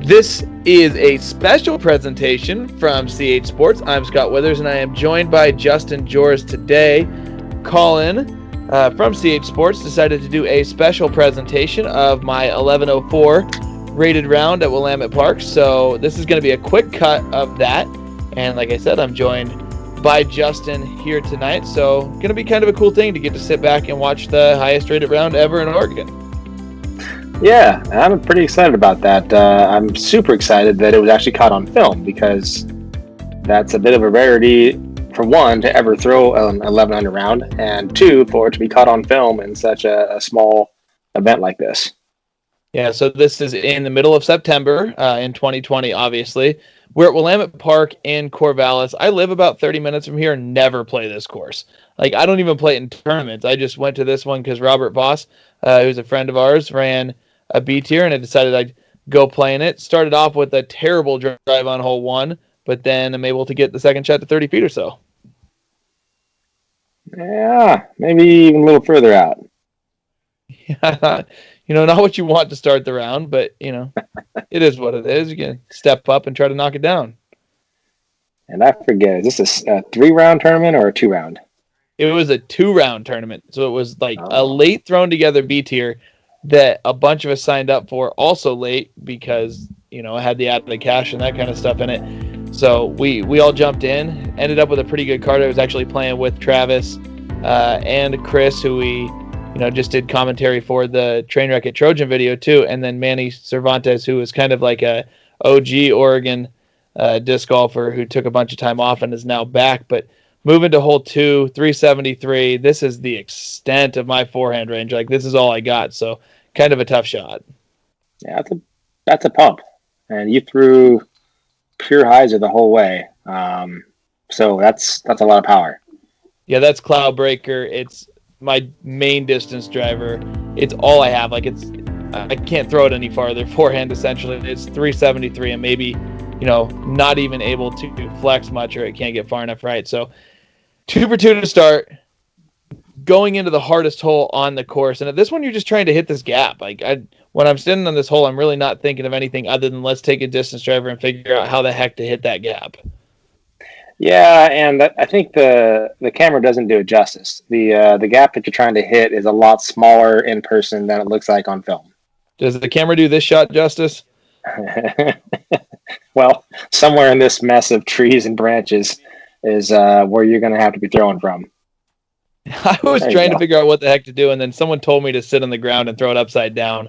This is a special presentation from CH Sports. I'm Scott Withers, and I am joined by Justin Joers today. Colin from CH Sports decided to do a special presentation of my 1104 rated round at Willamette Park. So this is going to be a quick cut of that. And like I said, I'm joined by Justin here tonight. So going to be kind of a cool thing to get to sit back and watch the highest rated round ever in Oregon. Yeah, I'm pretty excited about that. I'm super excited that it was actually caught on film, because that's a bit of a rarity, for one, to ever throw an 1100 round, and two, for it to be caught on film in such a small event like this. Yeah, so this is in the middle of September in 2020, obviously. We're at Willamette Park in Corvallis. I live about 30 minutes from here and never play this course. Like, I don't even play it in tournaments. I just went to this one because Robert Voss, who's a friend of ours, ran a B tier, and I decided I'd go play in it. Started off with a terrible drive on hole one, but then I'm able to get the second shot to 30 feet or so. Yeah, maybe even a little further out. Yeah, not what you want to start the round, but, it is what it is. You can step up and try to knock it down. And I forget, is this a 3-round tournament or a 2-round? It was a 2-round tournament. So it was like a late thrown together B tier that a bunch of us signed up for, also late, because, it had the added cash and that kind of stuff in it. So we all jumped in, ended up with a pretty good card. I was actually playing with Travis and Chris, who we just did commentary for the Trainwreck at Trojan video too, and then Manny Cervantes, who was kind of like a OG Oregon disc golfer who took a bunch of time off and is now back. But moving to hole 2, 373, this is the extent of my forehand range. Like, this is all I got, so kind of a tough shot. Yeah, that's a pump, and you threw pure hyzer the whole way. So that's a lot of power. Yeah, that's Cloudbreaker. It's my main distance driver. It's all I have. Like, I can't throw it any farther. Forehand, essentially, it's 373, and maybe, not even able to flex much, or it can't get far enough right. So 2 for 2 to start, going into the hardest hole on the course. And at this one, you're just trying to hit this gap. Like, when I'm standing on this hole, I'm really not thinking of anything other than let's take a distance driver and figure out how the heck to hit that gap. Yeah, and I think the camera doesn't do it justice. The gap that you're trying to hit is a lot smaller in person than it looks like on film. Does the camera do this shot justice? Well, somewhere in this mess of trees and branches is where you're going to have to be throwing from. I was trying to figure out what the heck to do, and then someone told me to sit on the ground and throw it upside down.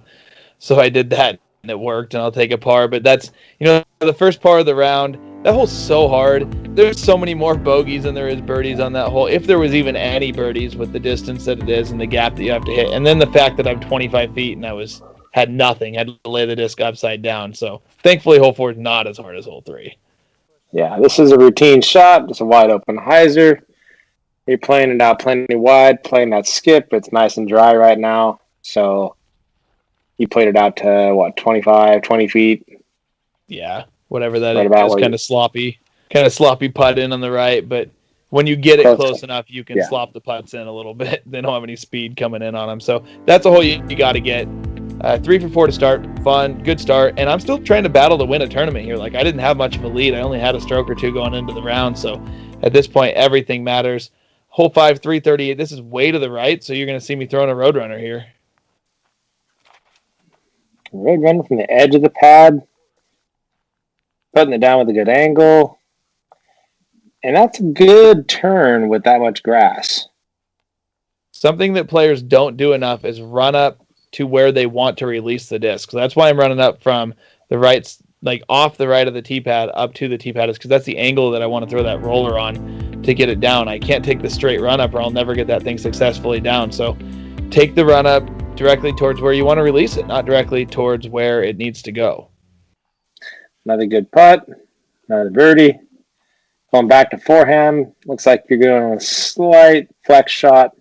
So I did that, and it worked, and I'll take a par. But that's, the first par of the round, that hole's so hard. There's so many more bogeys than there is birdies on that hole. If there was even any birdies with the distance that it is and the gap that you have to hit. And then the fact that I'm 25 feet and had nothing, had to lay the disc upside down. So thankfully hole 4 is not as hard as hole 3. Yeah, this is a routine shot. It's a wide open hyzer. You're playing it out plenty wide, playing that skip. It's nice and dry right now. So you played it out to, 25, 20 feet? Yeah. Whatever that is, kind of sloppy putt in on the right, but when you get it close enough, you can slop the putts in a little bit. They don't have any speed coming in on them, so that's a hole you got to get. 3 for 4 to start, fun, good start, and I'm still trying to battle to win a tournament here. Like, I didn't have much of a lead. I only had a stroke or two going into the round, so at this point, everything matters. Hole 5, 338. This is way to the right, so you're going to see me throwing a Roadrunner here. Roadrunner from the edge of the pad. Putting it down with a good angle. And that's a good turn with that much grass. Something that players don't do enough is run up to where they want to release the disc. So that's why I'm running up from the right, like off the right of the tee pad up to the tee pad, is because that's the angle that I want to throw that roller on to get it down. I can't take the straight run up or I'll never get that thing successfully down. So take the run up directly towards where you want to release it, not directly towards where it needs to go. Another good putt. Another birdie. Going back to forehand. Looks like you're going a slight flex shot.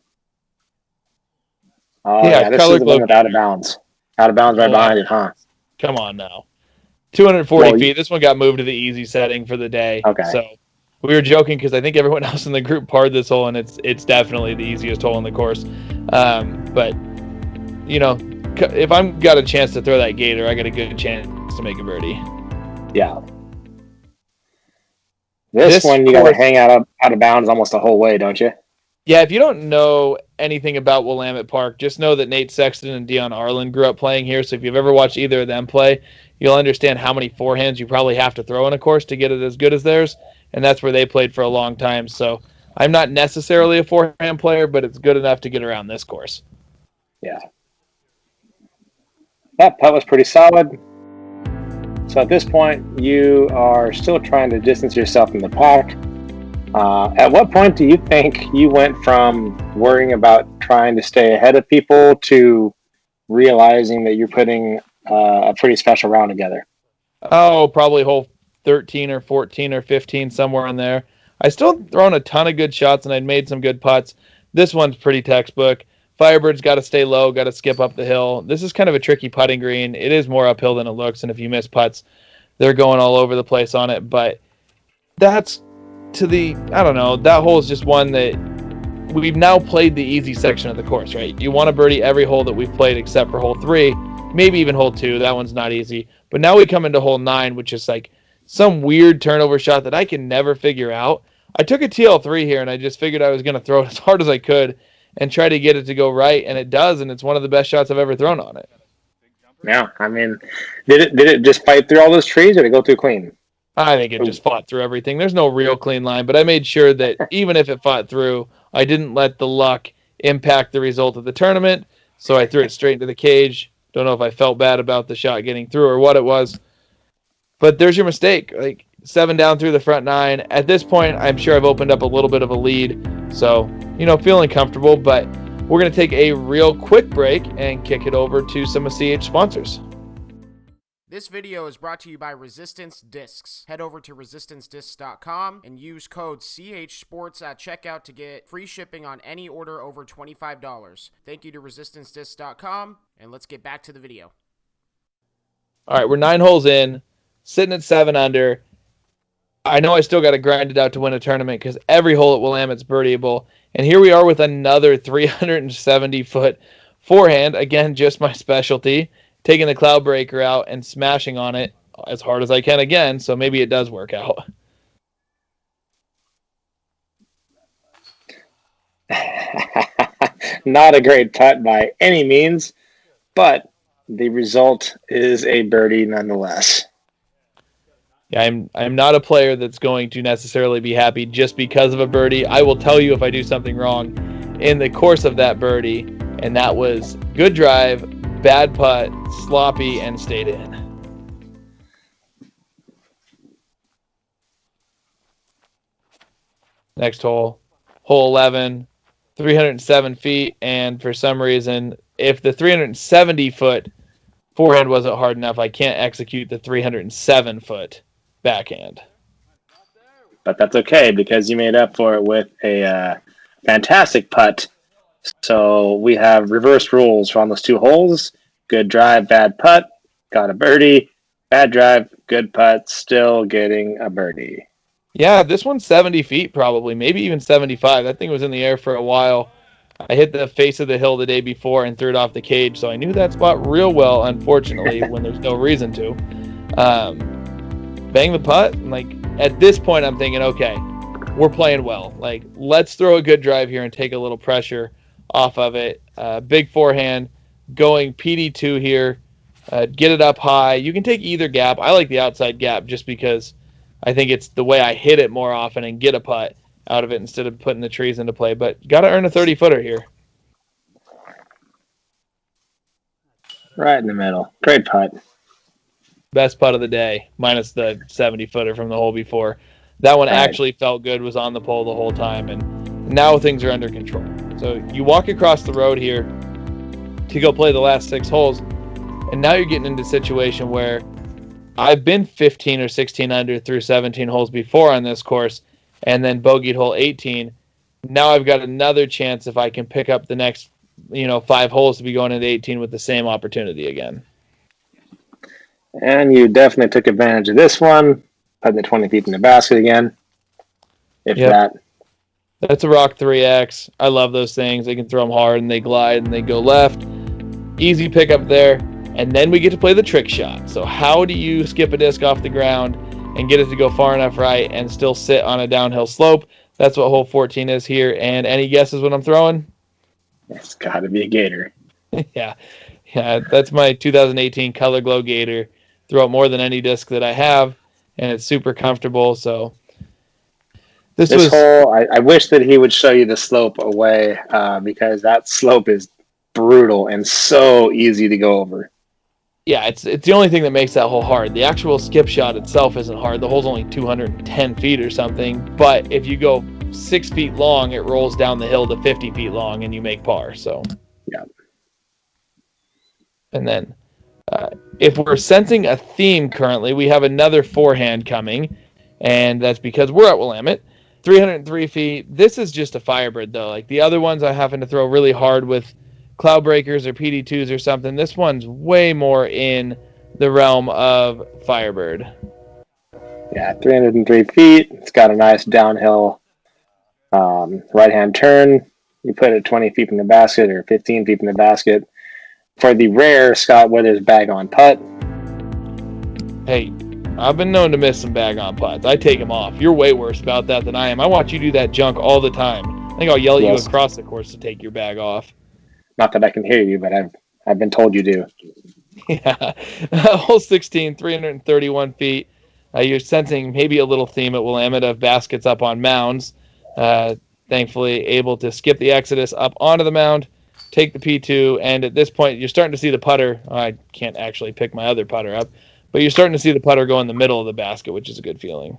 Oh, yeah, this is the one with out of bounds. Out of bounds right behind it, huh? Come on now. 240 feet. This one got moved to the easy setting for the day. Okay. So we were joking because I think everyone else in the group parred this hole, and it's definitely the easiest hole in the course. But, if I've got a chance to throw that gator, I got a good chance to make a birdie. Yeah. This one you got to hang out of bounds almost the whole way, don't you? Yeah, if you don't know anything about Willamette Park, just know that Nate Sexton and Dion Arlen grew up playing here. So if you've ever watched either of them play, you'll understand how many forehands you probably have to throw in a course to get it as good as theirs. And that's where they played for a long time. So I'm not necessarily a forehand player, but it's good enough to get around this course. Yeah. That putt was pretty solid. So at this point, you are still trying to distance yourself from the pack. At what point do you think you went from worrying about trying to stay ahead of people to realizing that you're putting a pretty special round together? Oh, probably hole 13 or 14 or 15, somewhere in there. I still thrown a ton of good shots, and I'd made some good putts. This one's pretty textbook. Firebird's got to stay low, got to skip up the hill. This is kind of a tricky putting green. It is more uphill than it looks, and if you miss putts, they're going all over the place on it. But that's I don't know, that hole is just one that we've now played the easy section of the course, right? You want to birdie every hole that we've played except for hole 3, maybe even hole 2. That one's not easy. But now we come into hole 9, which is like some weird turnover shot that I can never figure out. I took a TL3 here, and I just figured I was going to throw it as hard as I could and try to get it to go right, and it does, and it's one of the best shots I've ever thrown on it. Yeah, I mean, did it just fight through all those trees, or did it go through clean? I think it just fought through everything. There's no real clean line, but I made sure that even if it fought through, I didn't let the luck impact the result of the tournament, so I threw it straight into the cage. Don't know if I felt bad about the shot getting through or what it was, but there's your mistake. Like 7 down through the front 9. At this point, I'm sure I've opened up a little bit of a lead, so, feeling comfortable, but we're going to take a real quick break and kick it over to some of CH sponsors. This video is brought to you by Resistance Discs. Head over to resistancediscs.com and use code CHSports at checkout to get free shipping on any order over $25. Thank you to resistancediscs.com, and let's get back to the video. All right, we're 9 holes in, sitting at 7 under. I know I still got to grind it out to win a tournament because every hole at Willamette's birdieable. And here we are with another 370-foot forehand. Again, just my specialty. Taking the cloud breaker out and smashing on it as hard as I can again, so maybe it does work out. Not a great putt by any means, but the result is a birdie nonetheless. Yeah, I'm not a player that's going to necessarily be happy just because of a birdie. I will tell you if I do something wrong in the course of that birdie, and that was good drive, bad putt, sloppy, and stayed in. Next hole, hole 11, 307 feet, and for some reason, if the 370-foot forehand wasn't hard enough, I can't execute the 307-foot backhand. But that's okay because you made up for it with a fantastic putt. So we have reversed rules on those 2 holes. Good drive, bad putt, got a birdie. Bad drive, good putt, still getting a birdie. Yeah, this one's 70 feet probably, maybe even 75. That thing was in the air for a while. I hit the face of the hill the day before and threw it off the cage, so I knew that spot real well, unfortunately, when there's no reason to. Bang the putt, and at this point I'm thinking, okay, we're playing well. Let's throw a good drive here and take a little pressure off of it. Big forehand, going PD2 here. Get it up high. You can take either gap. I like the outside gap just because I think it's the way I hit it more often and get a putt out of it instead of putting the trees into play. But got to earn a 30-footer here. Right in the middle. Great putt. Best putt of the day, minus the 70-footer from the hole before. That one actually felt good, was on the pole the whole time, and now things are under control. So you walk across the road here to go play the last 6 holes, and now you're getting into a situation where I've been 15 or 16 under through 17 holes before on this course, and then bogeyed hole 18. Now I've got another chance if I can pick up the next 5 holes to be going into 18 with the same opportunity again. And you definitely took advantage of this one, putting the 20 feet in the basket again. If that. That's a Rock 3X. I love those things. They can throw them hard, and they glide, and they go left. Easy pickup there. And then we get to play the trick shot. So how do you skip a disc off the ground and get it to go far enough right and still sit on a downhill slope? That's what hole 14 is here. And any guesses what I'm throwing? It's got to be a gator. Yeah, that's my 2018 Color Glow Gator. Throw it more than any disc that I have, and it's super comfortable. So this was hole, I wish that he would show you the slope away because that slope is brutal and so easy to go over. Yeah, it's the only thing that makes that hole hard. The actual skip shot itself isn't hard. The hole's only 210 feet or something. But if you go 6 feet long, it rolls down the hill to 50 feet long, and you make par. So yeah. And then if we're sensing a theme currently, we have another forehand coming, and that's because we're at Willamette. 303 feet. This is just a Firebird, though. Like the other ones, I happen to throw really hard with Cloud Breakers or PD2s or something. This one's way more in the realm of Firebird. Yeah, 303 feet. It's got a nice downhill right-hand turn. You put it 20 feet from the basket or 15 feet from the basket. For the rare Scott Withers bag on putt. Hey, I've been known to miss some bag on putts. I take them off. You're way worse about that than I am. I watch you do that junk all the time. I think I'll yell at you across the course to take your bag off. Not that I can hear you, but I've been told you do. Yeah. Hole 16, 331 feet. You're sensing maybe a little theme at Willamette of baskets up on mounds. Thankfully able to skip the Exodus up onto the mound, take the P2, and at this point you're starting to see the putter. I can't actually pick my other putter up, but you're starting to see the putter go in the middle of the basket, which is a good feeling.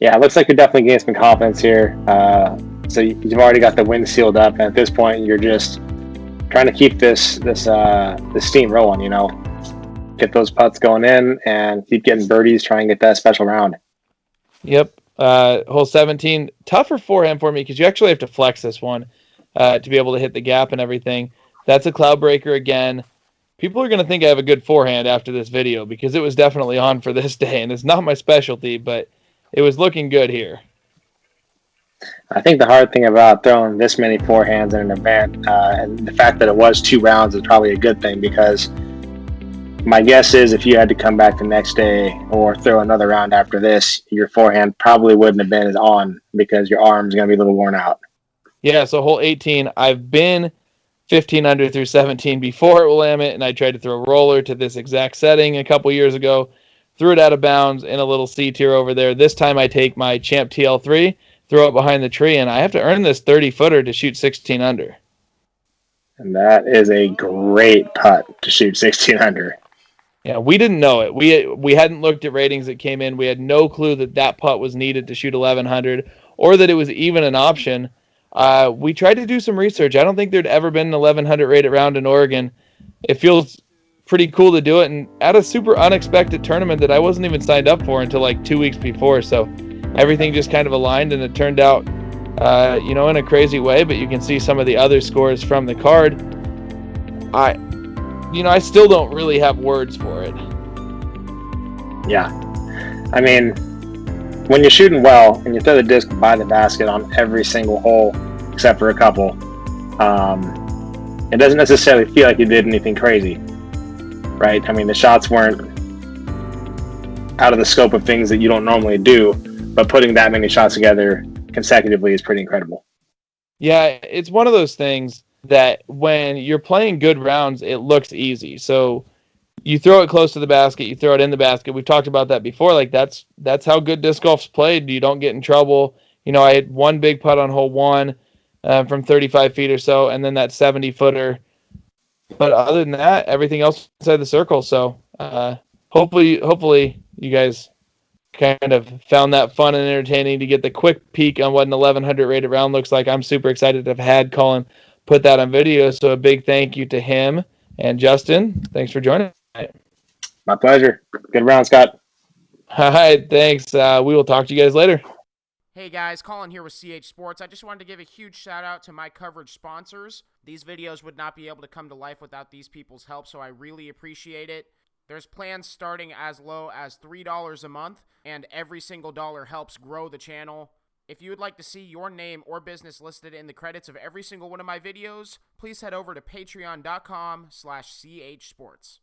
Yeah, it looks like you're definitely getting some confidence here. So you've already got the wind sealed up, and at this point you're just trying to keep this steam rolling, you know. Get those putts going in and keep getting birdies, try and get that special round. Yep. Hole 17, tougher forehand for me because you actually have to flex this one to be able to hit the gap and everything. That's a Cloud Breaker again. People are going to think I have a good forehand after this video because it was definitely on for this day, and it's not my specialty, but it was looking good here. I think the hard thing about throwing this many forehands in an event and the fact that it was 2 rounds is probably a good thing, because my guess is if you had to come back the next day or throw another round after this, your forehand probably wouldn't have been as on because your arm's going to be a little worn out. Yeah, so hole 18, I've been 15 under through 17 before at Willamette, and I tried to throw a roller to this exact setting a couple years ago. Threw it out of bounds in a little C tier over there. This time I take my Champ TL3, throw it behind the tree, and I have to earn this 30-footer to shoot 16 under. And that is a great putt to shoot 16 under. Yeah, we didn't know it. We hadn't looked at ratings that came in. We had no clue that putt was needed to shoot 1100 or that it was even an option. We tried to do some research. I don't think there'd ever been an 1100 rated round in Oregon. It feels pretty cool to do it, and at a super unexpected tournament that I wasn't even signed up for until like 2 weeks before. So everything just kind of aligned, and it turned out, in a crazy way. But you can see some of the other scores from the card. I still don't really have words for it. Yeah. I mean, when you're shooting well and you throw the disc by the basket on every single hole except for a couple, it doesn't necessarily feel like you did anything crazy, right? I mean, the shots weren't out of the scope of things that you don't normally do, but putting that many shots together consecutively is pretty incredible. Yeah, it's one of those things that when you're playing good rounds, it looks easy. So you throw it close to the basket, you throw it in the basket. We've talked about that before. Like that's how good disc golf's played. You don't get in trouble. I had one big putt on hole 1 from 35 feet or so, and then that 70-footer. But other than that, everything else inside the circle. So hopefully you guys kind of found that fun and entertaining to get the quick peek on what an 1100 rated round looks like. I'm super excited to have had Colin put that on video. So a big thank you to him and Justin. Thanks for joining. My pleasure. Good round, Scott. All right, thanks. We will talk to you guys later. Hey guys, Colin here with CH Sports. I just wanted to give a huge shout out to my coverage sponsors. These videos would not be able to come to life without these people's help, so I really appreciate it. There's plans starting as low as $3 a month, and every single dollar helps grow the channel. If you would like to see your name or business listed in the credits of every single one of my videos, please head over to patreon.com/chsports.